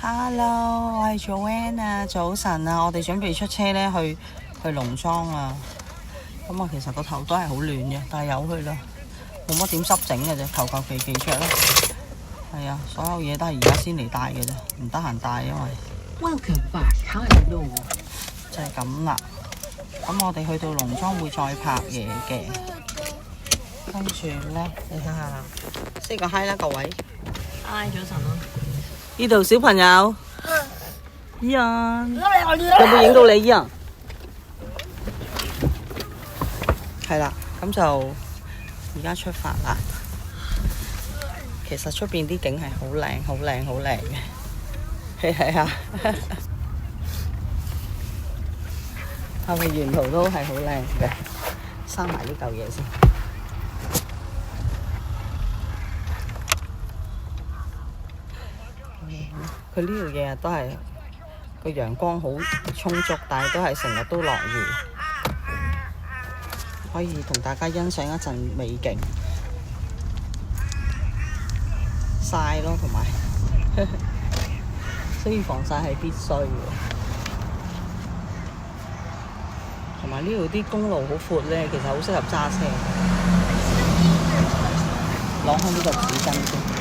Hello， 我係 Joanne 啊，早晨啊，我哋準備出車咧去農莊啊。咁啊，其實個頭都係好亂嘅，但係由佢啦，冇乜點濕整嘅啫，求求其其着啦。係啊，所有嘢都係而家先嚟帶嘅啫，唔得閒帶，因為 Welcome back， Hello， 就係咁啦。咁我哋去到農莊會再拍嘢嘅，跟住咧，你睇下，say個 hi 啦，各位。嗨，早晨啊！呢度小朋友，依啊，有冇影到你依啊？係啦，咁就而家出發啦。其實出邊啲景係好靚、好靚、好靚嘅，係啊，後面沿途都係好靚嘅。閂埋呢嚿嘢先。佢呢度日日都係個陽光好充足，但係都係成日都落雨，可以同大家欣賞一陣美景，曬咯，同埋所以防曬係必須嘅。同埋呢度啲公路好闊咧，其實好適合揸車。攞開呢個紙巾先。